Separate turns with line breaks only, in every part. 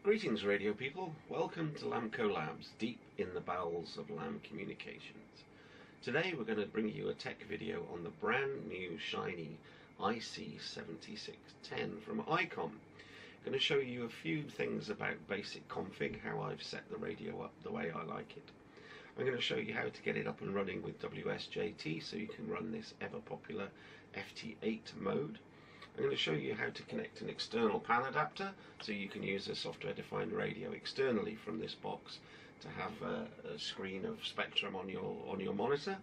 Greetings radio people, welcome to LAMCO Labs, deep in the bowels of LAM communications. Today we're going to bring you a tech video on the brand new shiny IC-7610 from ICOM. I'm going to show you a few things about basic config, how I've set the radio up the way I like it. I'm going to show you how to get it up and running with WSJT so you can run this ever popular FT8 mode. I'm going to show you how to connect an external Panadapter so you can use a software-defined radio externally from this box to have a screen of spectrum on your monitor.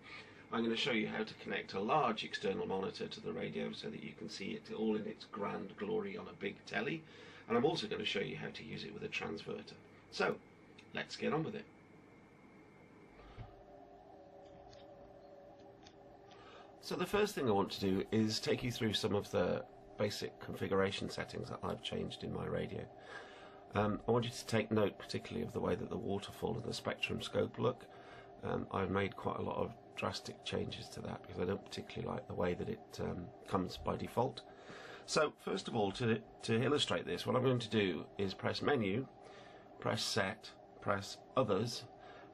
I'm going to show you how to connect a large external monitor to the radio so that you can see it all in its grand glory on a big telly. And I'm also going to show you how to use it with a transverter. So, let's get on with it. So the first thing I want to do is take you through some of the basic configuration settings that I've changed in my radio. I want you to take note particularly of the way that the waterfall and the spectrum scope look. I've made quite a lot of drastic changes to that because I don't particularly like the way that it comes by default. So first of all, to illustrate this, what I'm going to do is press menu, press set, press others,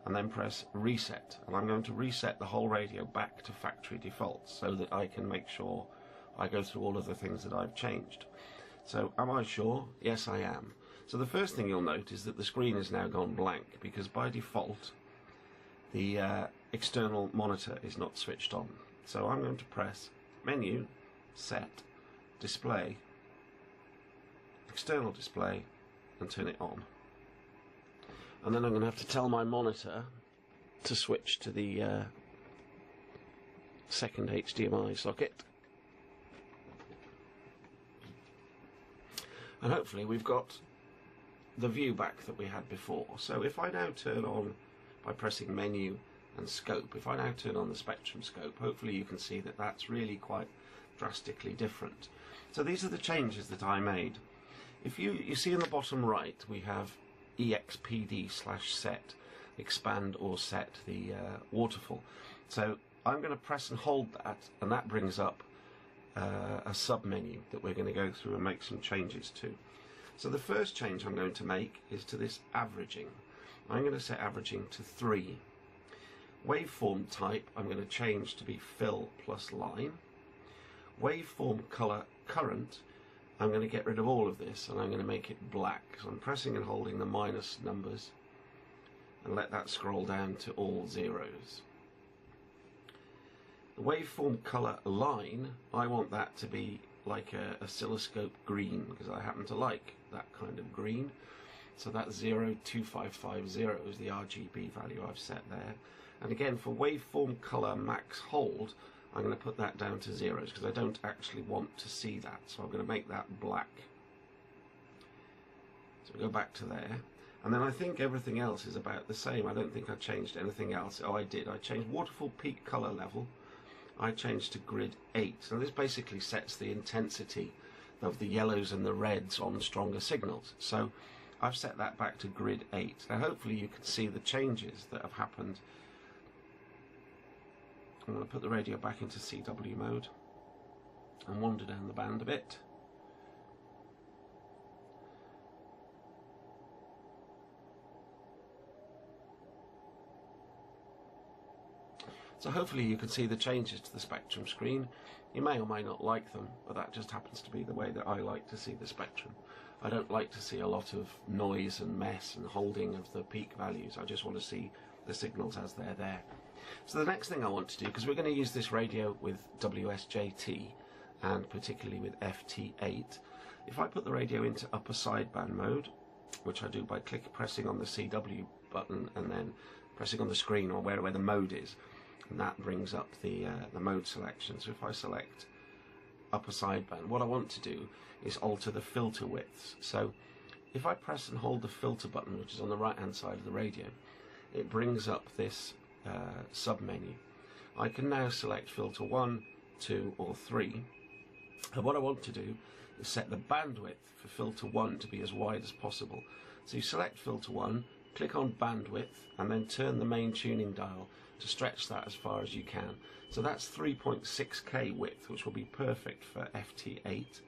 and then press reset. And I'm going to reset the whole radio back to factory defaults so that I can make sure I go through all of the things that I've changed. So am I sure? Yes, I am. So the first thing you'll note is that the screen has now gone blank because by default the external monitor is not switched on. So I'm going to press menu, set, display, external display, and turn it on. And then I'm going to have to tell my monitor to switch to the second HDMI socket. And hopefully we've got the view back that we had before. So if I now turn on, by pressing menu and scope, if I now turn on the spectrum scope, hopefully you can see that that's really quite drastically different. So these are the changes that I made. If you see in the bottom right we have expd/set, expand or set the waterfall. So I'm going to press and hold that, and that brings up a sub-menu that we're going to go through and make some changes to. So the first change I'm going to make is to this averaging. I'm going to set averaging to 3. Waveform type I'm going to change to be fill plus line. Waveform color current, I'm going to get rid of all of this and I'm going to make it black. So I'm pressing and holding the minus numbers and let that scroll down to all zeros. The waveform color line, I want that to be like a oscilloscope green because I happen to like that kind of green. So that's 02550 is the RGB value I've set there. And again, for waveform color max hold, I'm going to put that down to zeros because I don't actually want to see that. So I'm going to make that black. So we go back to there. And then I think everything else is about the same. I don't think I changed anything else. Oh, I did. I changed waterfall peak color level. I changed to grid 8. So this basically sets the intensity of the yellows and the reds on stronger signals. So I've set that back to grid 8. Now hopefully you can see the changes that have happened. I'm going to put the radio back into CW mode and wander down the band a bit. So hopefully you can see the changes to the spectrum screen. You may or may not like them, but that just happens to be the way that I like to see the spectrum. I don't like to see a lot of noise and mess and holding of the peak values. I just want to see the signals as they're there. So the next thing I want to do, because we're going to use this radio with WSJT and particularly with FT8, if I put the radio into upper sideband mode, which I do by pressing on the CW button and then pressing on the screen or where the mode is, and that brings up the mode selection. So if I select upper sideband, what I want to do is alter the filter widths. So if I press and hold the filter button, which is on the right hand side of the radio, it brings up this sub-menu. I can now select filter 1, 2 or 3, and what I want to do is set the bandwidth for filter 1 to be as wide as possible. So you select filter 1, click on bandwidth and then turn the main tuning dial to stretch that as far as you can. So that's 3.6K width, which will be perfect for FT8.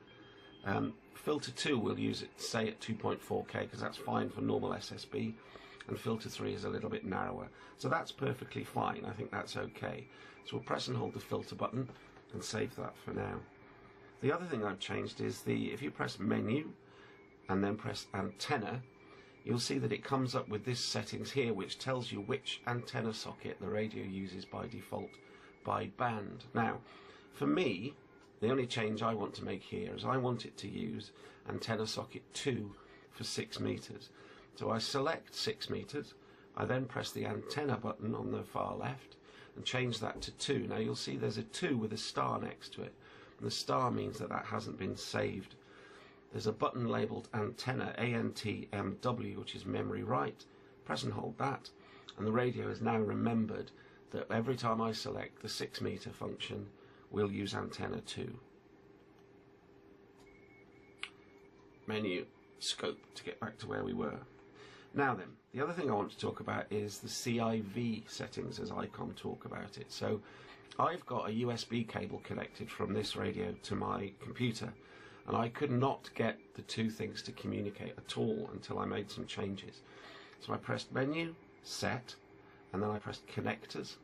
Filter 2 we'll use it, say, at 2.4K, because that's fine for normal SSB, and filter 3 is a little bit narrower. So that's perfectly fine. I think that's okay. So we'll press and hold the filter button and save that for now. The other thing I've changed is if you press menu and then press antenna, you'll see that it comes up with this settings here, which tells you which antenna socket the radio uses by default by band. Now, for me, the only change I want to make here is I want it to use antenna socket 2 for 6 meters. So I select 6 meters, I then press the antenna button on the far left and change that to 2. Now you'll see there's a 2 with a star next to it, and the star means that that hasn't been saved. There's a button labelled antenna, ANTMW, which is memory right. Press and hold that, and the radio has now remembered that every time I select the 6 meter function, we'll use antenna 2. Menu, scope, to get back to where we were. Now then, the other thing I want to talk about is the CIV settings, as ICOM talk about it. So I've got a USB cable connected from this radio to my computer, and I could not get the two things to communicate at all until I made some changes. So I pressed menu, set, and then I pressed connectors,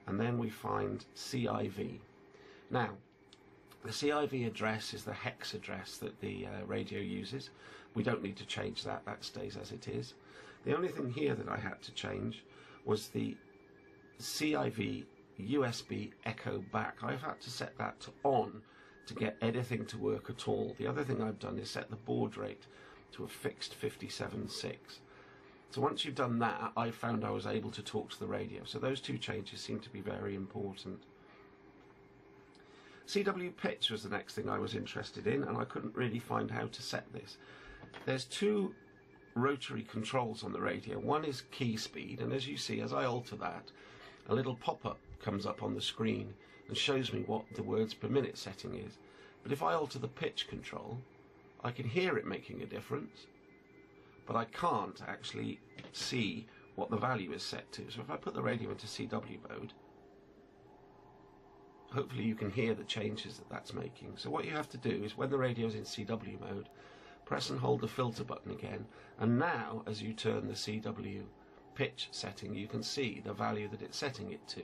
and then we find CIV. Now, the CIV address is the hex address that the radio uses. We don't need to change that, that stays as it is. The only thing here that I had to change was the CIV USB echo back. I've had to set that to on to get anything to work at all. The other thing I've done is set the baud rate to a fixed 57.6. So once you've done that, I found I was able to talk to the radio. So those two changes seem to be very important. CW pitch was the next thing I was interested in, and I couldn't really find how to set this. There's two rotary controls on the radio. One is key speed, and as you see, as I alter that, a little pop-up comes up on the screen and shows me what the words per minute setting is. But if I alter the pitch control, I can hear it making a difference, but I can't actually see what the value is set to. So if I put the radio into CW mode, hopefully you can hear the changes that that's making. So what you have to do is, when the radio is in CW mode, press and hold the filter button again, and now as you turn the CW pitch setting, you can see the value that it's setting it to.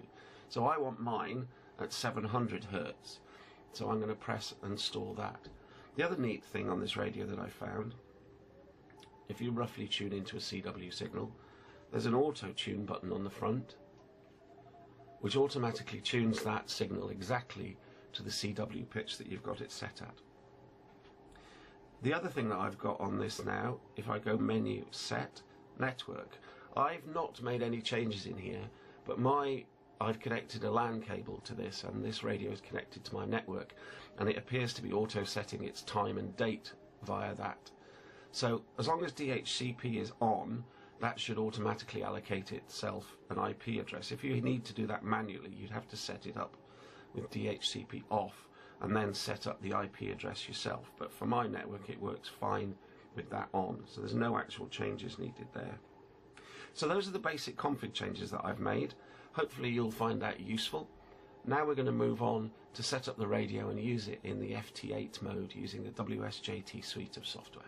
So I want mine at 700 Hertz, so I'm going to press and store that. The other neat thing on this radio that I found, if you roughly tune into a CW signal, there's an auto tune button on the front, which automatically tunes that signal exactly to the CW pitch that you've got it set at. The other thing that I've got on this now, if I go menu, set, network, I've not made any changes in here, but I've connected a LAN cable to this, and this radio is connected to my network, and it appears to be auto setting its time and date via that. So as long as DHCP is on, that should automatically allocate itself an IP address. If you need to do that manually, you'd have to set it up with DHCP off and then set up the IP address yourself. But for my network, it works fine with that on, so there's no actual changes needed there. So those are the basic config changes that I've made. Hopefully you'll find that useful. Now we're going to move on to set up the radio and use it in the FT8 mode using the WSJT suite of software.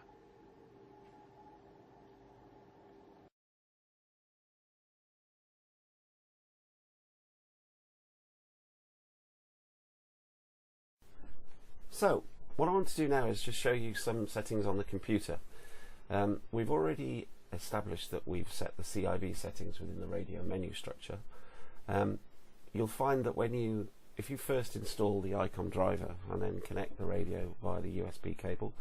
So, what I want to do now is just show you some settings on the computer. We've already established that we've set the CIV settings within the radio menu structure. You'll find that if you first install the ICOM driver and then connect the radio via the USB cable,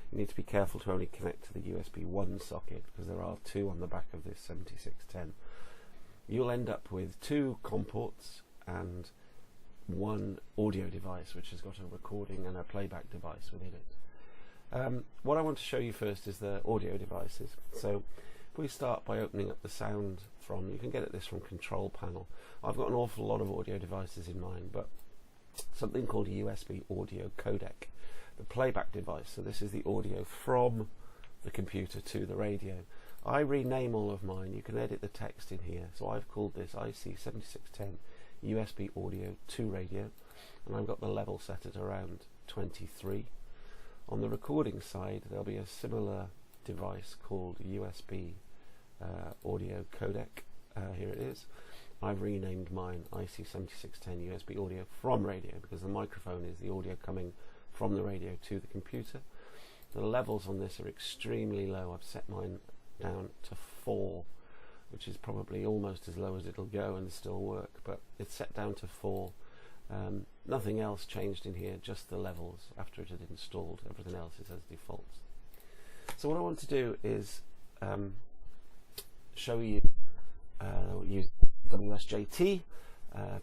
you need to be careful to only connect to the USB 1 socket, because there are two on the back of this 7610. You'll end up with two COM ports and one audio device, which has got a recording and a playback device within it. What I want to show you first is the audio devices. So if we start by opening up the sound you can get at this from control panel. I've got an awful lot of audio devices in mind, but something called a USB audio codec, the playback device. So this is the audio from the computer to the radio. I rename all of mine. You can edit the text in here. So I've called this IC-7610 USB audio to radio, and I've got the level set at around 23. On the recording side, there'll be a similar device called USB audio codec. Here it is. I've renamed mine IC-7610 USB audio from radio, because the microphone is the audio coming from the radio to the computer. The levels on this are extremely low. I've set mine down to 4, which is probably almost as low as it'll go and still work, but it's set down to 4. Nothing else changed in here, just the levels after it had installed. Everything else is as default. So what I want to do is show you use WSJT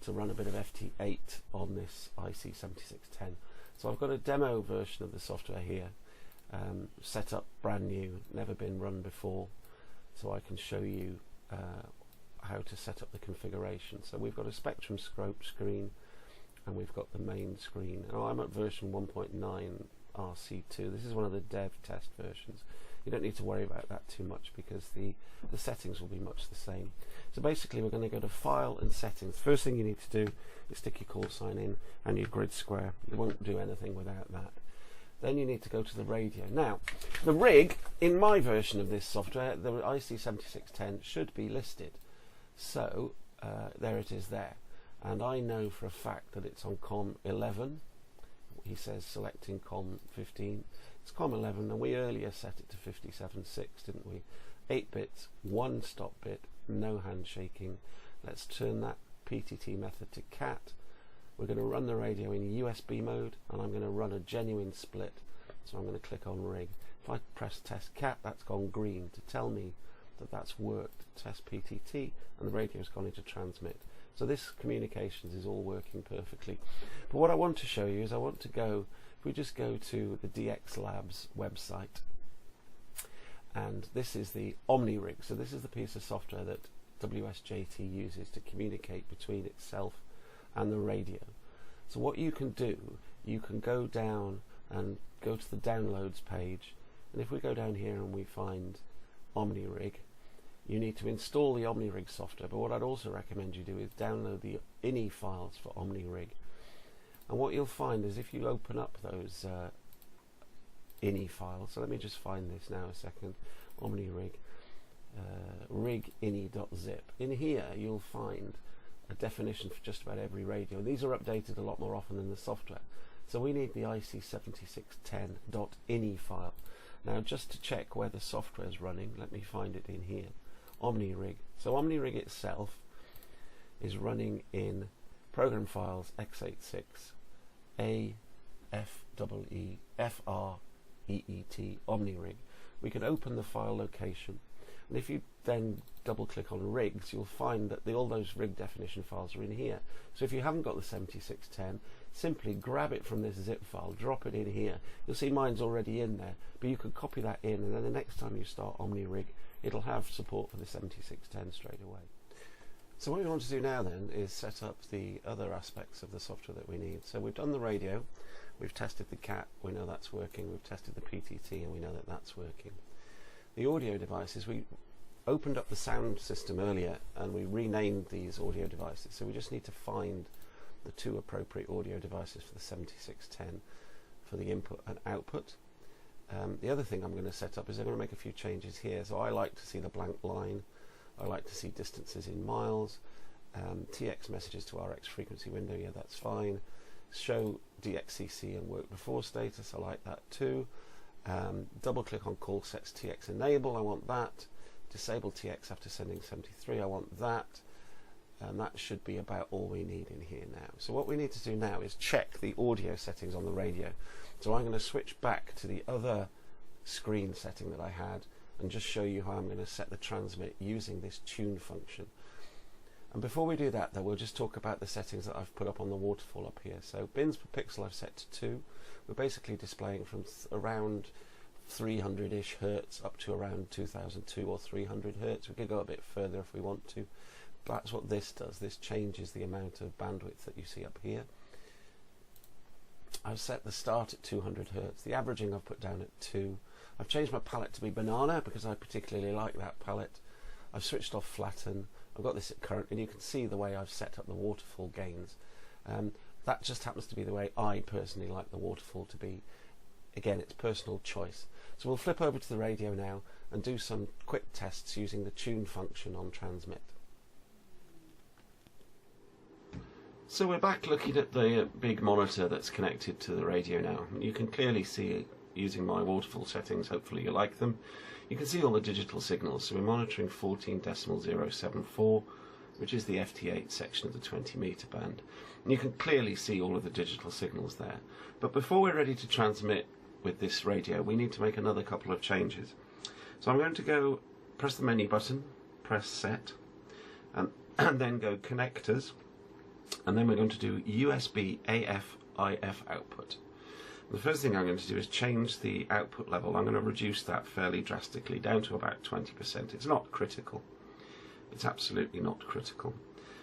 to run a bit of FT8 on this IC-7610. So I've got a demo version of the software here, set up brand new, never been run before, so I can show you how to set up the configuration. So we've got a Spectrum scope screen, and we've got the main screen. Now I'm at version 1.9 RC2. This is one of the dev test versions. You don't need to worry about that too much, because the settings will be much the same. So basically we're going to go to File and Settings. First thing you need to do is stick your call sign in and your grid square. You won't do anything without that. Then you need to go to the radio. Now, the rig, in my version of this software, the IC-7610 should be listed. So there it is there. And I know for a fact that it's on COM 11. He says selecting COM 15. It's COM 11, and we earlier set it to 57.6, didn't we? 8 bits, 1 stop bit, no handshaking. Let's turn that PTT method to CAT. We're going to run the radio in USB mode, and I'm going to run a genuine split. So I'm going to click on rig. If I press test CAT, that's gone green to tell me that that's worked. Test PTT, and the radio's gone into transmit. So this communications is all working perfectly. But what I want to show you is I want to go, if we just go to the DX Labs website, and this is the OmniRig. So this is the piece of software that WSJT uses to communicate between itself and the radio. So what you can do, you can go down and go to the downloads page, and if we go down here and we find OmniRig, you need to install the OmniRig software, but what I'd also recommend you do is download the INI files for OmniRig. And what you'll find is if you open up those INI files, so let me just find this now a second, OmniRig, rig-ini.zip. In here you'll find a definition for just about every radio. These are updated a lot more often than the software. So we need the IC-7610.ini file. Now just to check where the software is running, let me find it in here. OmniRig. So OmniRig itself is running in program files x86 AFEET OmniRig. We can open the file location, and if you then double click on rigs, you'll find that all those rig definition files are in here. So if you haven't got the 7610, simply grab it from this zip file, drop it in here. You'll see mine's already in there, but you can copy that in, and then the next time you start OmniRig, it'll have support for the 7610 straight away. So what we want to do now then is set up the other aspects of the software that we need. So we've done the radio, we've tested the CAT, we know that's working, we've tested the PTT, and we know that that's working. The audio devices, we opened up the sound system earlier and we renamed these audio devices, so we just need to find the 2 appropriate audio devices for the 7610 for the input and output. The other thing I'm going to set up is I'm going to make a few changes here. So I like to see the blank line, I like to see distances in miles, TX messages to RX frequency window, yeah, that's fine. Show DXCC and work before status, I like that too. Double click on call sets TX enable, I want that. Disable TX after sending 73, I want that. And that should be about all we need in here now. So what we need to do now is check the audio settings on the radio. So I'm going to switch back to the other screen setting that I had and just show you how I'm going to set the transmit using this tune function. And before we do that though, we'll just talk about the settings that I've put up on the waterfall up here. So bins per pixel I've set to 2. We're basically displaying from around 300-ish hertz up to around 2002 or 300 hertz. We could go a bit further if we want to. That's what this does. This changes the amount of bandwidth that you see up here. I've set the start at 200 hertz. The averaging I've put down at 2. I've changed my palette to be banana because I particularly like that palette. I've switched off flatten. I've got this at current, and you can see the way I've set up the waterfall gains. That just happens to be the way I personally like the waterfall to be. again, it's personal choice. So we'll flip over to the radio now and do some quick tests using the tune function on transmit. So we're back looking at the big monitor that's connected to the radio now. You can clearly see, using my waterfall settings, hopefully you like them, you can see all the digital signals. So we're monitoring 14.074, which is the FT8 section of the 20 meter band. And you can clearly see all of the digital signals there. But before we're ready to transmit with this radio, we need to make another couple of changes. So I'm going to go press the menu button, press set, and then go connectors, and then we're going to do USB AF/IF output. The first thing I'm going to do is change the output level. I'm going to reduce that fairly drastically down to about 20%. It's not critical. It's absolutely not critical.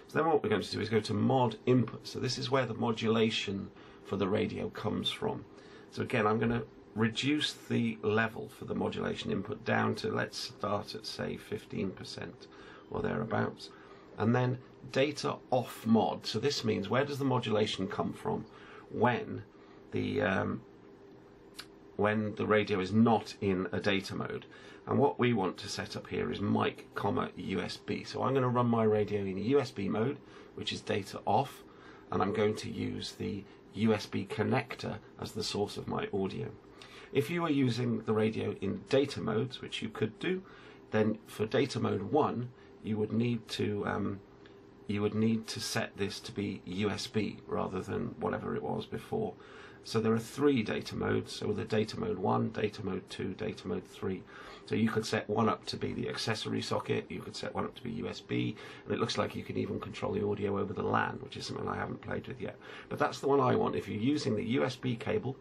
So then what we're going to do is go to mod input. So this is where the modulation for the radio comes from. So again, I'm going to reduce the level for the modulation input down to, let's start at say 15% or thereabouts. And then data off mod. So this means, where does the modulation come from when the radio is not in a data mode? And what we want to set up here is mic, USB. So I'm going to run my radio in a USB mode, which is data off, and I'm going to use the USB connector as the source of my audio. If you are using the radio in data modes, which you could do, then for data mode 1, you would need to set this to be USB rather than whatever it was before. So there are 3 data modes. So the data mode 1, data mode 2, data mode 3. So you could set one up to be the accessory socket, you could set one up to be USB, and it looks like you can even control the audio over the LAN, which is something I haven't played with yet. But that's the one I want. If you're using the USB cable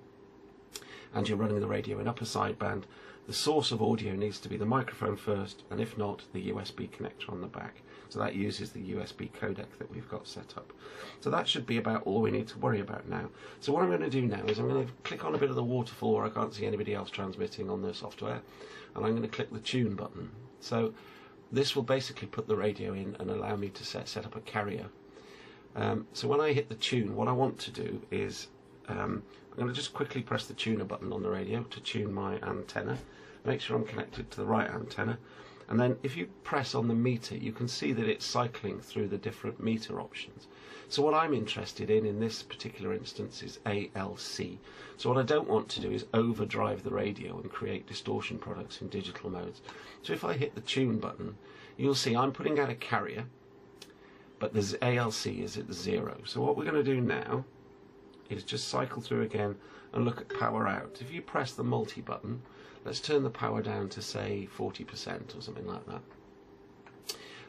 and you're running the radio in upper sideband, the source of audio needs to be the microphone first, and if not, the USB connector on the back. So that uses the USB codec that we've got set up. So that should be about all we need to worry about now. So what I'm going to do now is I'm going to click on a bit of the waterfall where I can't see anybody else transmitting on the software, and I'm going to click the tune button. So this will basically put the radio in and allow me to set up a carrier. So when I hit the tune, what I want to do is I'm going to just quickly press the tuner button on the radio to tune my antenna. Make sure I'm connected to the right antenna. And then if you press on the meter, you can see that it's cycling through the different meter options. So what I'm interested in this particular instance is ALC. So what I don't want to do is overdrive the radio and create distortion products in digital modes. So if I hit the tune button, you'll see I'm putting out a carrier, but the ALC is at 0. So what we're going to do now is just cycle through again and look at power out. If you press the multi button, let's turn the power down to say 40% or something like that.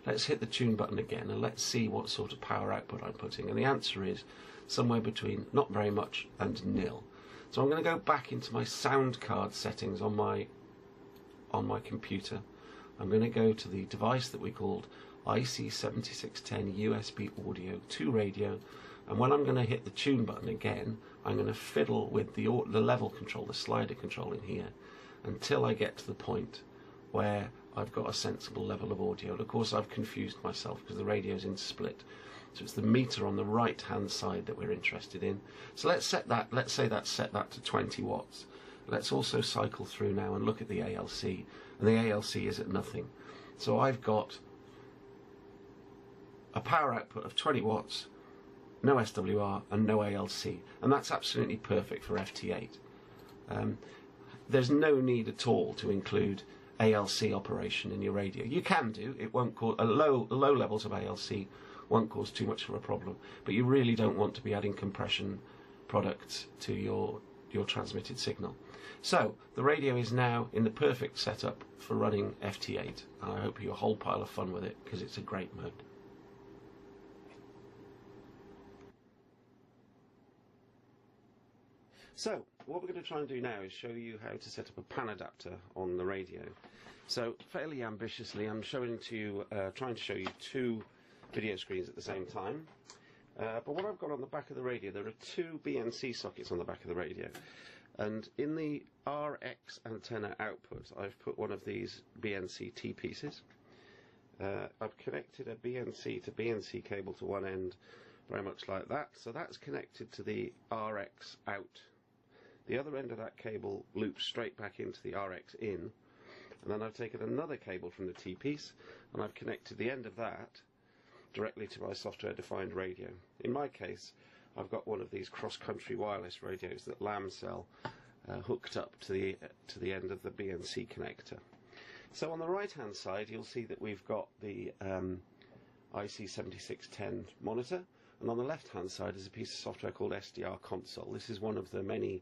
Let's hit the tune button again and let's see what sort of power output I'm putting. And the answer is somewhere between not very much and 0. So I'm going to go back into my sound card settings on my computer. I'm going to go to the device that we called IC-7610 USB audio to radio. And when I'm going to hit the tune button again, I'm going to fiddle with the level control, the slider control in here, until I get to the point where I've got a sensible level of audio. And of course I've confused myself because the radio's in split. So it's the meter on the right hand side that we're interested in. So let's set that, let's say that's set that to 20 watts. Let's also cycle through now and look at the ALC. And the ALC is at nothing. So I've got a power output of 20 watts, no SWR and no ALC. And that's absolutely perfect for FT8. There's no need at all to include ALC operation in your radio. You can do, it won't cause, low levels of ALC won't cause too much of a problem, but you really don't want to be adding compression products to your transmitted signal. So the radio is now in the perfect setup for running FT8, and I hope you have a whole pile of fun with it because it's a great mode. So what we're going to try and do now is show you how to set up a Panadapter on the radio. So fairly ambitiously, I'm trying to show you 2 video screens at the same time. But what I've got on the back of the radio, there are 2 BNC sockets on the back of the radio. And in the RX antenna output, I've put one of these BNC T-pieces. I've connected a BNC to BNC cable to one end, very much like that. So that's connected to the RX out The other end of that cable loops straight back into the RX in, and then I've taken another cable from the T-piece and I've connected the end of that directly to my software-defined radio. In my case, I've got one of these cross-country wireless radios that LAMCO hooked up to the end of the BNC connector. So on the right-hand side, you'll see that we've got the IC-7610 monitor, and on the left-hand side is a piece of software called SDR Console. This is one of the many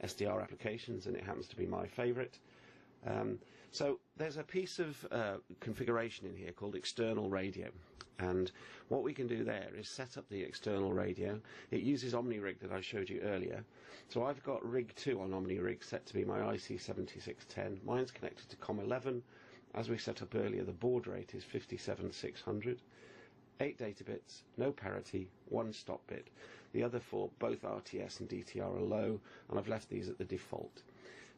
SDR applications, and it happens to be my favourite. So there's a piece of configuration in here called external radio, and what we can do there is set up the external radio. It uses OmniRig that I showed you earlier. So I've got Rig 2 on OmniRig set to be my IC-7610. Mine's connected to COM11. As we set up earlier, the baud rate is 57600. 8 data bits, no parity, 1 stop bit. The other 4, both RTS and DTR, are low, and I've left these at the default.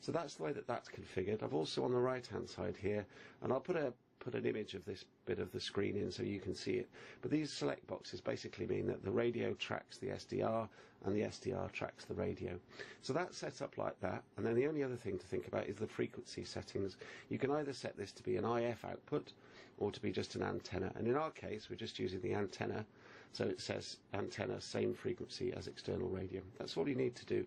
So that's the way that that's configured. I've also on the right hand side here, and I'll put an image of this bit of the screen in so you can see it, but these select boxes basically mean that the radio tracks the SDR and the SDR tracks the radio. So that's set up like that, and then the only other thing to think about is the frequency settings. You can either set this to be an IF output or to be just an antenna, and in our case we're just using the antenna, so it says antenna, same frequency as external radio. That's all you need to do.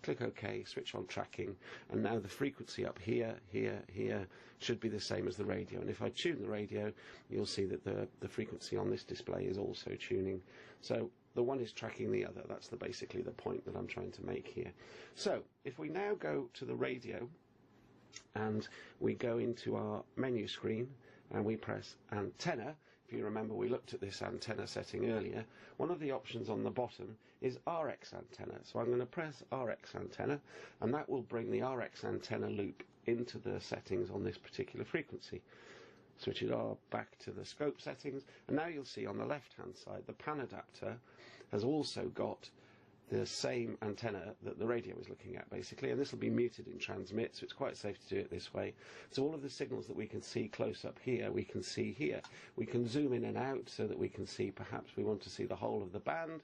Click OK, switch on tracking, and now the frequency up here, here, here should be the same as the radio. And if I tune the radio, you'll see that the frequency on this display is also tuning. So the one is tracking the other. That's basically the point that I'm trying to make here. So if we now go to the radio and we go into our menu screen and we press antenna, if you remember we looked at this antenna setting earlier, one of the options on the bottom is RX antenna. So I'm going to press RX antenna, and that will bring the RX antenna loop into the settings on this particular frequency. Switch it back to the scope settings, and now you'll see on the left hand side the Panadapter has also got the same antenna that the radio is looking at basically, and this will be muted in transmit, so it's quite safe to do it this way. So all of the signals that we can see close up here, we can see here. We can zoom in and out so that we can see, perhaps we want to see the whole of the band,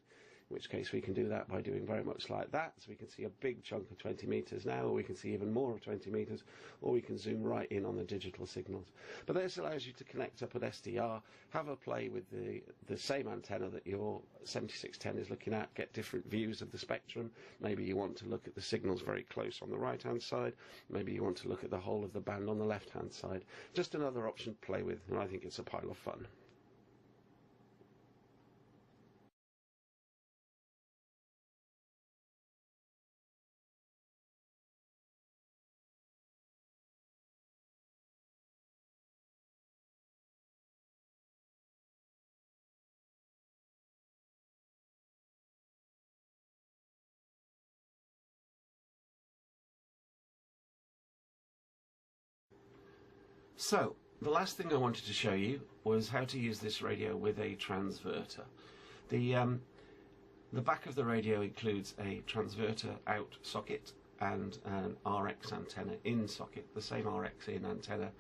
in which case we can do that by doing very much like that. So we can see a big chunk of 20 meters now, or we can see even more of 20 meters, or we can zoom right in on the digital signals. But this allows you to connect up an SDR, have a play with the same antenna that your 7610 is looking at, get different views of the spectrum. Maybe you want to look at the signals very close on the right hand side, maybe you want to look at the whole of the band on the left hand side. Just another option to play with, and I think it's a pile of fun. So, the last thing I wanted to show you was how to use this radio with a transverter. The back of the radio includes a transverter out socket and an RX antenna in socket, the same RX in antenna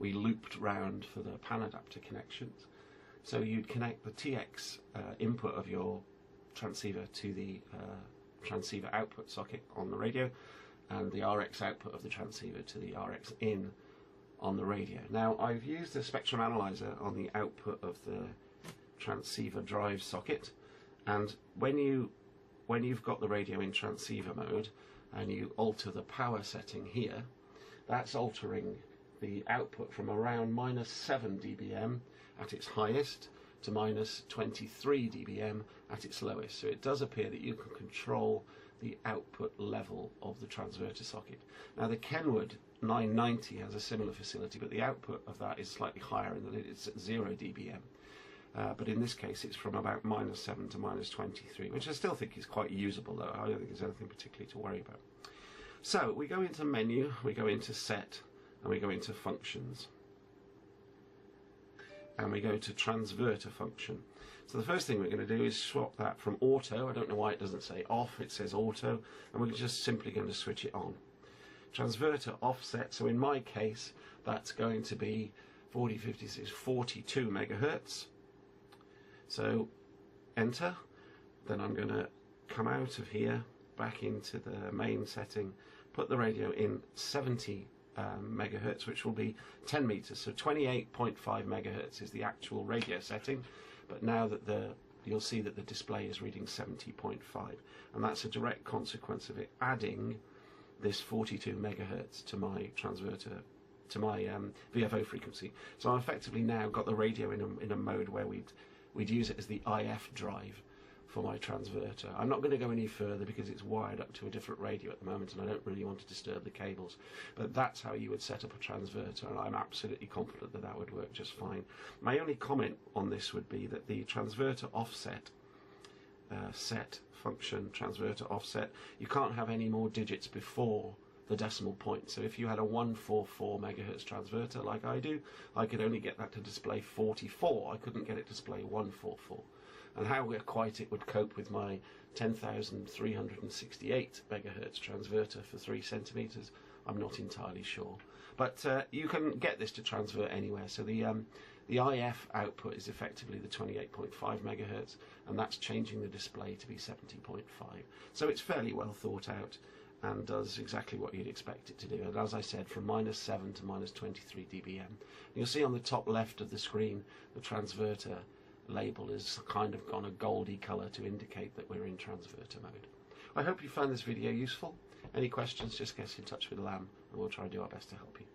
we looped round for the Panadapter connections. So you'd connect the TX input of your transceiver to the transceiver output socket on the radio, and the RX output of the transceiver to the RX in on the radio. Now I've used a spectrum analyzer on the output of the transceiver drive socket, and when you've got the radio in transceiver mode and you alter the power setting here, that's altering the output from around -7 dBm at its highest to -23 dBm at its lowest. So it does appear that you can control the output level of the transverter socket. Now the Kenwood 990 has a similar facility, but the output of that is slightly higher in that it's at 0 dBm. But in this case it's from about -7 to -23, which I still think is quite usable, though I don't think there's anything particularly to worry about. So we go into menu, we go into set, and we go into functions, and we go to transverter function. So the first thing we're going to do is swap that from auto. I don't know why it doesn't say off, it says auto, and we're just simply going to switch it on. Transverter offset, so in my case that's going to be 4056 42 megahertz. So enter, then I'm going to come out of here back into the main setting, put the radio in 70 megahertz, which will be 10 meters, so 28.5 megahertz is the actual radio setting, but now that you'll see that the display is reading 70.5, and that's a direct consequence of it adding this 42 megahertz to my transverter, to my VFO frequency. So I've effectively now got the radio in a mode where we'd use it as the IF drive for my transverter. I'm not going to go any further because it's wired up to a different radio at the moment and I don't really want to disturb the cables, but that's how you would set up a transverter, and I'm absolutely confident that that would work just fine. My only comment on this would be that the transverter offset set function, transverter offset, you can't have any more digits before the decimal point. So if you had a 144 megahertz transverter like I do, I could only get that to display 44. I couldn't get it to display 144. And how quite it would cope with my 10,368 megahertz transverter for 3 centimeters, I'm not entirely sure. But you can get this to transvert anywhere. So the IF output is effectively the 28.5 megahertz, and that's changing the display to be 70.5. So it's fairly well thought out and does exactly what you'd expect it to do. And as I said, from -7 to -23 dBm. You'll see on the top left of the screen, the transverter label is kind of gone a goldy colour to indicate that we're in transverter mode. I hope you found this video useful. Any questions, just get in touch with LAM and we'll try and do our best to help you.